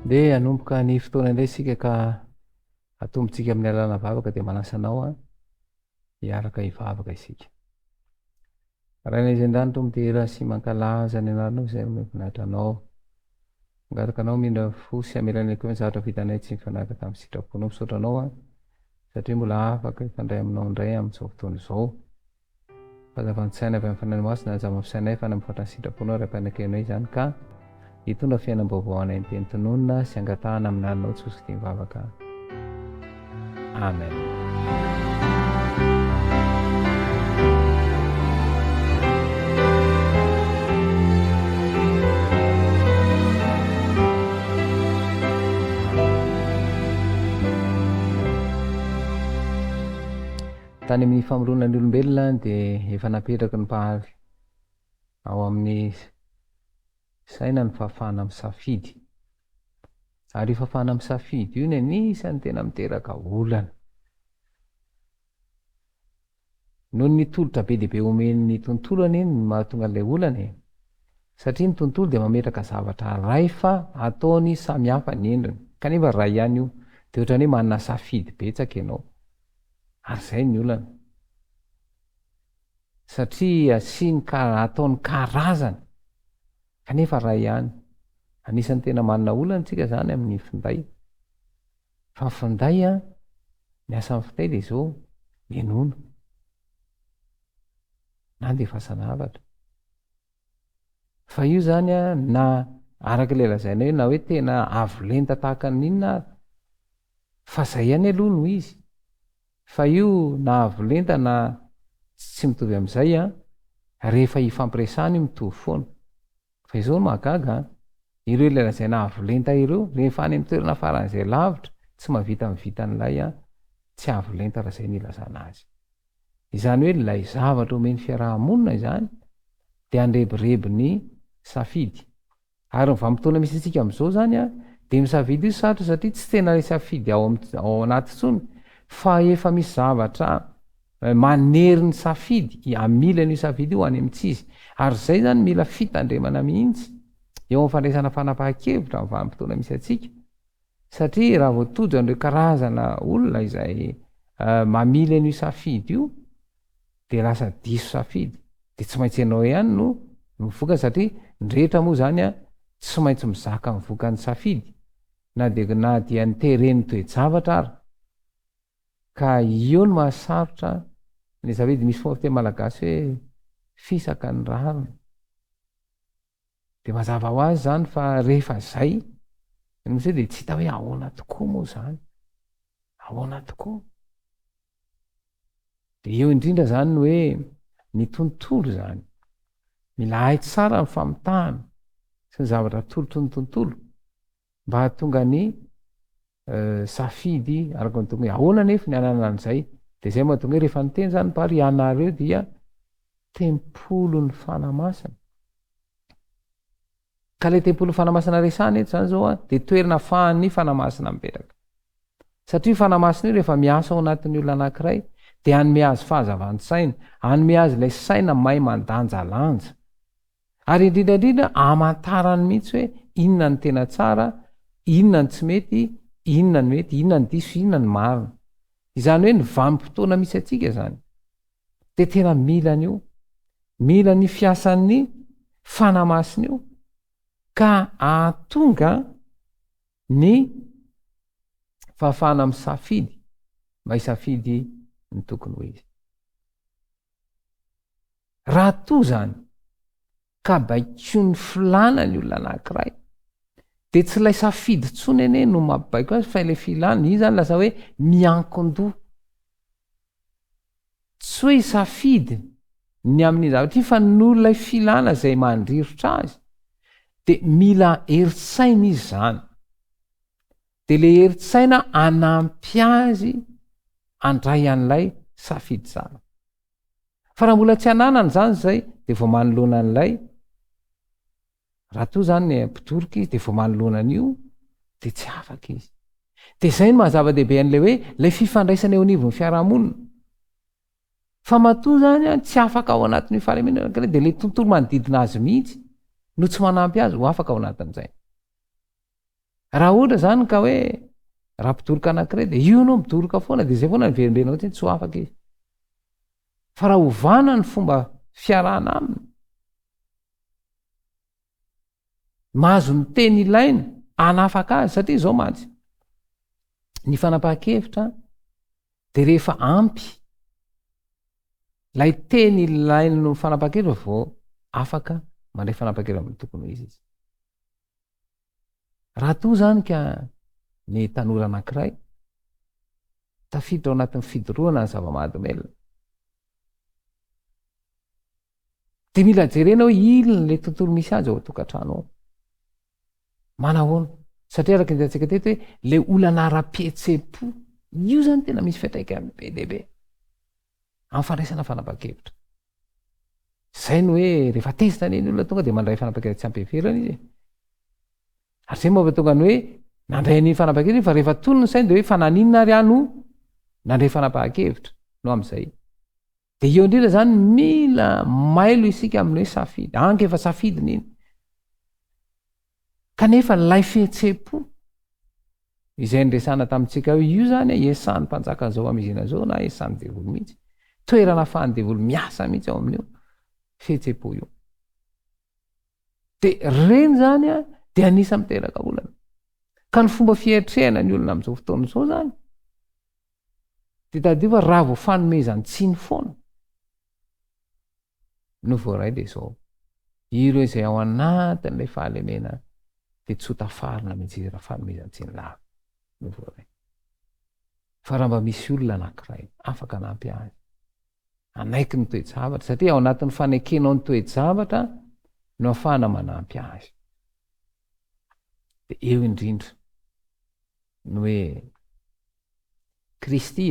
de anomboka ny fotoana indray sika ka atombontsika amin'ny alana vavaka de manasanao a hiaraka hivavaka isika raha inay zay ndany tombo de raha sy mankalaza ny anaranao zay voninahitranao angataka anao mindra fosy amelanay koa zavatra vitanay tsy mifanaraka tamin'ny sitraponao misaotranao a satria mbola afaka ifandray aminao indray amin'izao fotoana izao fazavantsaina avy amin'ny fananomasina na zava-misainay fa namifatra ny sitraponao raha-pianakerinay zany ka hitondra fiainam-baovao anay ny teny tononona sy angatahana amin'ny alinao tsosy ty mivavaka amen. Tany amin'ny famorona ny olombelona dia efa napetraka ny mpahaly ao amin'ny saina ny fahafahana amin'ny safidy ary io fahafahana amin'ny safidy io ny anisany tena miteraka olana noho ny tolotra be dia be omen'ny tontolo any iny mahatonga an'ilay olana satria ny tontolo dia mametraka zavatra ray fa ataony samihafa ny endriny kanefa ray ihany io dia ohatrany hoe manana safidy betsaka ianao ary zay ny olana satria asiany ataony karazana kanefa ray ihany anisan'ny tena manana olana tsika zany amin'ny finday fa finday a ny asan'ny finday dia zao mienono na dia fahasanavatra fa io zany a na araka ilay lazaina io na hoe tena avolenta tahaka n'inona fa zay ihany aloha no izy fa io na avolenta na tsy mitovy amin'izay a rehefa ifampiresahana io mitovy foana fa izao no mahagaga ireo ilay lazaina avolenta ireo rehefa any amin'ny toerana faran'izay lavitra tsy mavita mivita n'ilay a tsy avolenta raha zay ny ilazana azy izany hoe ilay zavatra omeny fiarahamonina izany dia andrebireby ny safidy ary ny vanim-potoana misy antsika amin'izao zany a dia misafidy io sarotra satria tsy tena ilay safidy ao anaty tsony fa efa misy zavatra manery ny safidy amilany io safidy io any amin'tsizy ary zay zany mila fitandremana mihitsy eo amin'ny fandraisana fanapahan-kevitra amin'ny vanim-potoana misy antsika satria raha voatojo an'ireo karazana olona izay mamily an'io safidy io dia lasa diso safidy dia tsy maintsy ianao ihany no mivoaka satria ny rehetra moa zany a tsy maintsy mizaka mivoaka ny safidy na dia nitereny toe-javatra ary ka io no mahasarotra ny safidy misy fomba fiteny malagasy hoe fisaka ny rariny dia mazava ho azy zany fa rehefa zay misy dia tsy hita hoe ahoana tokoa moa zany ahoana tokoa dia eo indrindra zany no hoe ny tontolo zany mila hay tsara ny famitahana sy ny zavatra tolotry ny tontolo mba hahatonga ny safidy araka ny tonga hoe ahoana nefa ny anana an'izay dia zay mahatonga hoe rehefa niteny zany pary ianareo dia tempolo ny fanamasina ka ilay tempolo ny fanamasina resahana eto zany zao a dia toerana fahan'ny fanamasina mipetraka satria io fanamasina io rehefa miasa ao anatin'ny olona anankiray dia hanome azy fahazavan-tsaina hanome azy ilay saina mahay mandanjalanja ary indrindrandrindra amantarany mihitsy hoe inona ny tena tsara inona ny tsy mety inona ny mety inona ny diso inona ny marina izany hoe ny vanim-potoana misy atsika zany dia tena mila ny fiasan'ny fanamasina io ka ahatonga ny fahafahana amin'ny safidy mba hisafidy ny tokony ho izy raha toa zany ka baiko ny filana ny olona anankiray dia tsy ilay safidy tsony ane no mampibaiko azy fa ilay filana io zany lasa hoe miankin-doha tsy hoe safidy ny amin'ny zavatra io fa nolonay filana zay mandrirotra azy dia mila eritsaina izy zany dia le eritsaina anampy azy andray an'ilay safidy tsara fa raha mbola tsy ananany zany zay dia vao manoloana an'ilay raha toa zany ny mpitoroka izy dia vao manoloana an'io dia tsy afaka izy dia zay no mahazava-dehibe an'ilay hoe lay fifandraisana eo anivon'ny fiarahamonina fa matoa zany a tsy afaka ao anatin'ny faharemenana anankiray dia le tontolo manodidina azy mihitsy no tsy manampy azy ho afaka ao anatin'izay raha ohatra zany ka hoe raha mpitoroka anankiray de io anao mitoroka foana de zay foana nyverimberenao tsy ho afaka izy fa raha ovana ny fomba fiarahana aminy mahazo ny teny ilaina anafaka azy satria zao mantsy ny fanapahan-kevitra de rehefa ampy lay teny ilaina no fanapahan-kevitra vao afaka mandray fanapahan-kevitra amin'ny tokony izy raha to zany ka ny tanora anankiray tafiditra ao anatin'ny fidoroana ny zava-mahadomelona de mila jerena hoe ilona le tontolo misy azy ao atokantrano ao manahoana satria araka ntsika teto hoe le olana ara-pihetsepo io zany tena misy fiatraikany be dehibe amin'ny fandraisana fanapahan-kevitra zay no hoe rehefa tezitra neny olona tonga de mandray fanapahan-kevitra tsy ampiheverana izy ary zay moa tonga ny hoe nandray ny fanapahan-kevitra fa rehefa tony ny sainy de hoe fa naninona ary ano nandray fanapahan-kevitra no am'izay de eo indrindra zany mila mailo isika amin'ny hoe safidy anka efa safidy niny kanefa lay fihetsepo izay nresana tamintsika hoe io zany iasany mpanjaka zao amizina zao na iasany devolo mihitsy toerana ahafahany devolo miasa mihitsy ao amin'io fihetsepo io de reny zany a de anisa miteraka olana ka ny fomba fietrehana ny olona am'izao fotoana zao zany de tadiova raha vo fanomezany tsiny foana no voaray de zao ireo izay ao anatin'ilay fahalemena de tsy ho tafarina mihitsy izy raha fanomezany tsiny lava no voaray fa raha mba misy olona anankiray afaka anampy azy anaiky ny toe-javatra satria ao anatin'ny fanekenao ny toe-javatra no ahafahana manampy azy de eo indrindra no hoe Kristy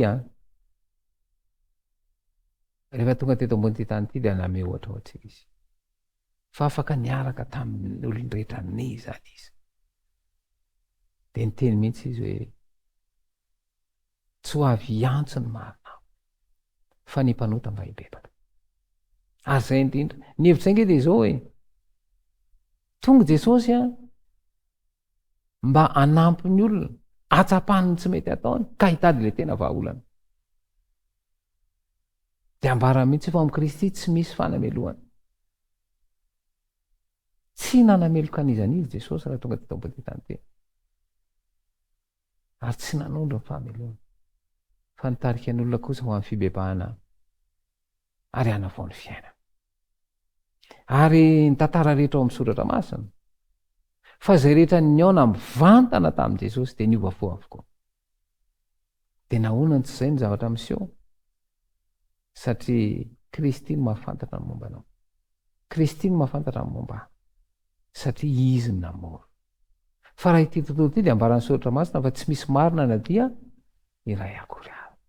rehefa tonga teto ambony ty tany ty de aname ohatra ohatsika izy fa afaka niaraka tamin'ny olon-drehetra ny zany izy de niteny mihitsy izy hoe tsy ho avy antso ny marinao fa ny mpanota mba hibebaka ary zay indrindra ny hevitra zay nge de zao hoe tonga Jesosy mba anampy ny olona atsapahany tsy mety ataony ka hitady le tena vahaolana de ambara mihitsy fa amin'ny Kristy tsy misy fanamelohana tsy nanameloka an'izany izy Jesosy raha tonga teto ambony tany teny ary tsy nanondro ny fahamelohana fa nitarika ny olona kosa ho amin'ny fibebahana ary hanavao ny fiainana ary ny tantara rehetra ao amin'ny soratra masina fa zay rehetra niaona mivantana tamin'i Jesosy de niova fo avokoa de nahoana tsy zay ny zavatra miseho satria Kristy no mahafantatra ny momba anao Kristy no mahafantatra ny momba satria izy ny namoro fa raha ity tontolo ity de ambarany soratra masina fa tsy misy marina na dia iray akory avy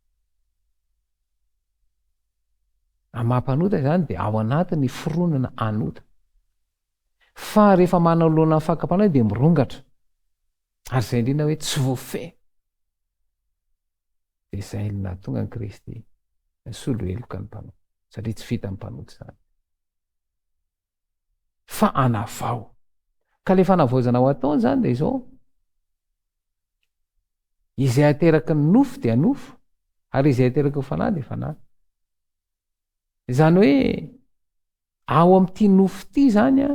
amam-panota zany de ao anatiny foronana anota fa rehefa manao loana ny fakam-panao de mirongatra ary zay indrindra hoe tsy voafe de zay na tonga ny Kristy solo eloka ny mpanao satria tsy vita ny mpanoty zany fa anavao ka le fanavaozana ho ataony zany de zao izay ateraky ny nofo de anofo ary izay ateraky ny fanahy de fanahy zany hoe ao amin'ity nofo ty zany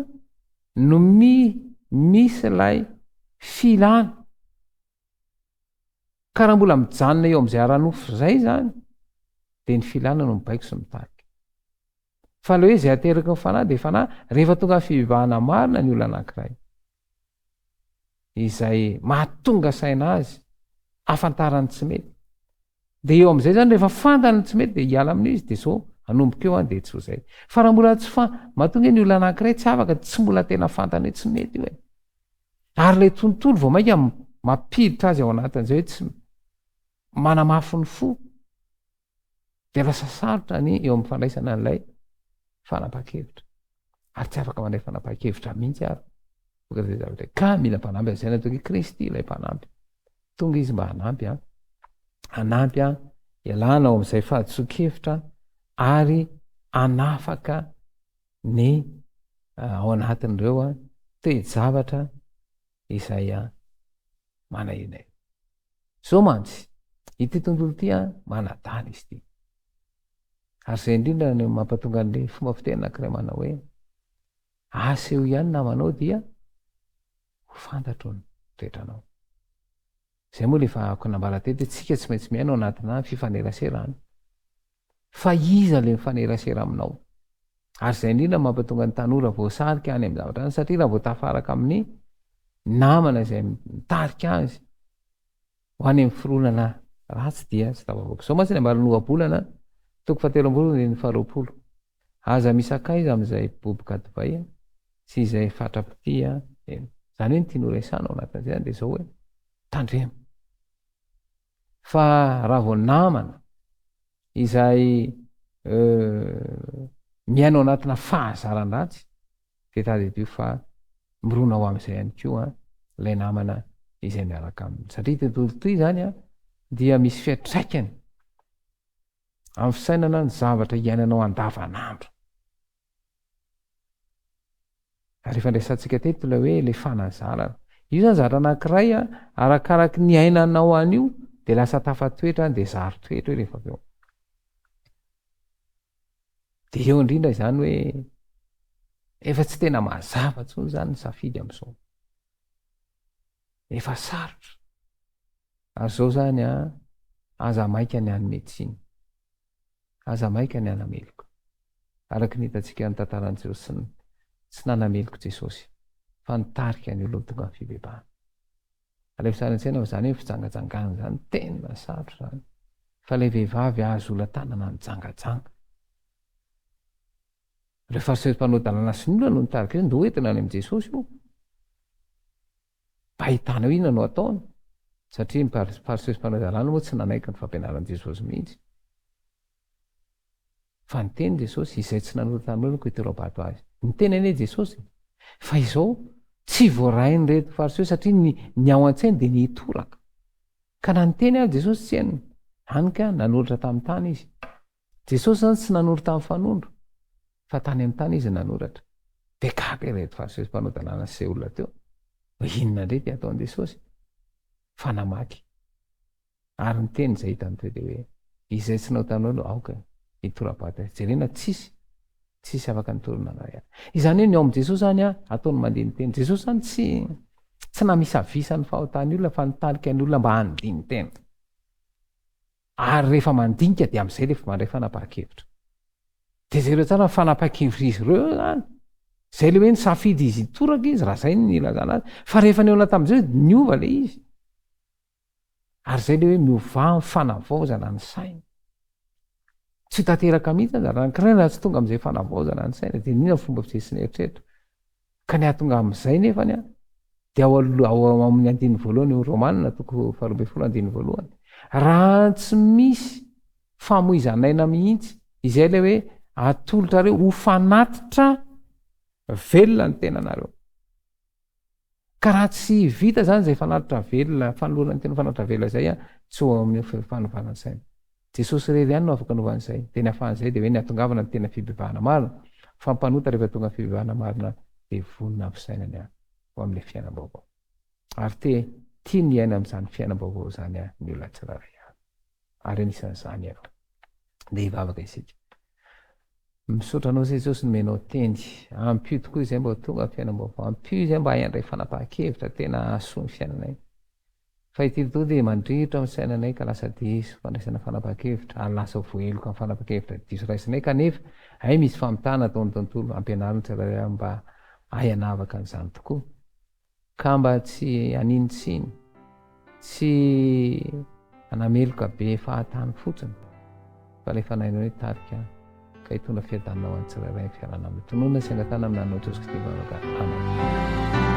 no misy lay filana ka raha mbola mijanona eo am'izay ara-nofo zay zany de ny filana no mibaiko sy mitariky fa le hoe zay ateraky ny fanahy de fanahy rehefa tonga fibebahana marina ny olona anankiray izay mahatonga saina azy afantarany tsy mety de eo am'izay zany rehefa fantany tsy mety de hiala amin'izy de zao anomboka eo de tsy ho zay fa raha mbola tsy mahatonga ny olona anankiray tsy afaka tsy mbola tena fantany hoe tsy mety io ary le tontolo vao mainka mampiditra azy ao anatin'izay hoe tsy manamafy ny fo de lasa sarotra ny eo amin'ny fandraisana n'ilay fanapahan-kevitra ary tsy afaka mandray fanapahan-kevitra mihitsy ary ka mila mpanampy zay natoky Kristy ilay mpanampy tonga izy mba hanampy anampy ialana ao amin'izay fahadiso-kevitra ary anafaka ny ao anatin'ireo toe-javatra izay manahina io zao mantsy ity tontolo ty a manadala izy ty ary zay indrindra ny mampatonga an'le fomba fiteny anankiray mana hoe aseho ihany namanao dia ho fantatro ny toetranao zay moa lefa akonambala tety tsika tsy maintsy miaino anatina fifaneraserany fa iza le mifanerasera aminao ary zay indrindra mampatonga ny tanora voasarika any amin'ny zavatra any satria raha vao tafaraka amin'ny namana izay mitarika azy ho any amin'ny fironana ratsy dia tsy tavavoaka zao mantsy ny ambara nohabolana toko 17 aza misakay izy amin'izay boboka divay sy izay fatrapitia zany hoe ny tianora isana ao anatin'izay de zao hoe tandremo fa raha vao namana izay miaino anatina fahazaran-dratsy de tadedio fa mirona ao amin'izay ihany koa ilay namana izay miaraka aminy satria tontolo toy zany a dia misy fiatraikany amin'ny fisainana ny zavatra iainanao andavanandro ary efa ndraisantsika teto ilay hoe le fanazarana io zany zavatra anankiray a arakaraky ny ainanao an'io de lasa tafatoetra de zaro toetra hoe rehefa avy eo de eo indrindra izany hoe efa tsy tena mazava ntsony zany ny safidy am'izao efa sarotra ary zao zany a aza maika ny any medisiny aza maika ny anameloka araky ny hitantsika ny tantaran'Jesosy tsy nanameloka Jesosy fa nitarika ny olo tonga ny fibebahana alefa sara an-tsaina zany hoe fijangajangana zany tena sarotra zany fa ilay vehivavy azo ola-tanana ny jangajanga le fariseusy-mpanao dalàna sy ny olona no nitarika izy ndo entina any amin'i Jesosy io mba ahitana hoe inona no ataony satria ny fariseusy-mpanao dalàna moa tsy nanaiky ny fampianaran'i Jesosy mihitsy fa ny teny Jesosy izay tsy nanoro-tany olona ko iterobato azy ny teny anie Jesosy fa izao tsy voarainy reto fariseusy satria ny ao an-tsainy de ny hitoraka ka na ny teny ary Jesosy tsy hainy hanyka nanoratra tamin'ny tany izy Jesosy zany tsy nanoro tamin'ny fanondro fa tany amin'ny tany izy nanoratra de gaga ireto fariseusy-mpanao dalàna sy izay olona teo inona indray ty ataon'i Jesosy fa namaky ary ny teny zay hitany teo de hoe izay tsy nahotan'olo aoka hitorabata jerena tsisy afaka nitorona anay izany hoe ny ao amin'i Jesosy zany a ataony mandeha ny teny Jesosy zany tsy namisavisa ny fahotany olona fa nitarika ny olona mba handihy ny tena ary rehefa mandinika de am'izay rehefa mandray fanapa-kevitra de zay reo tsara fanapa-kevitra izy reo zany zay le hoe ny safidy izy hitoraka izy raha zay ny ilazana azy fa rehefa ny ona tam'izay niova le izy ary zay le hoe miova ny fanavaozana ny saina tsy tateraka mihitsy zany anankiray raha tsy tonga am'izay fanavaozana ny saina de nina fomba fijesiny eritreritra ka ny atonga am'izay nefany a de ao amin'ny andiny voalohany romanina toko 12 raha tsy misy famoizanaina mihitsy izay le hoe atolotra reo ho fanatitra velona ny tenanareo ka raha tsy vita zany zay fanatitra velona fanoloana ny tena fanatitra velona zay a tsy ho amin'ny fanovana saina Jesosy rery ihany no afaka novan'izay de ny afahan'izay de hoe ny atongavana ny tena fibebahana marina fa mpanota rehefa tonga fibebahana marina de vonona amin'ny sainany a ho amin'le fiainam-baovao ary tia ny aina amin'izany fiainam-baovao zany a ny olona tsiraray ary anisan'izany eo de hivavaka isika misaotra anao zay Jesosy nomenao teny ampio tokoa izay mba tonga fiainam-baovao ampio izay mba hahandray fanapahan-kevitra tena asoa ny fiainanay fa ity to de mandritra amin'ny sainanay ka lasa diso fandraisana fanapahan-kevitra ary lasa voeloka amin'ny fanapahan-kevitra diso raisinay kanefa ay misy famitana ataon'ny tontolo ampianariny tsirairay mba hayanavaka an'izany tokoa ka mba tsy aninitsiny tsy anameloka be fahatany fotsiny fa le fanahinao hoe tarika ka hitondra fiadanao any tsirairay ny fiarana amin'ny tonona sy angatana amin'nanao Jesosy Kristy vahoaka. Amen.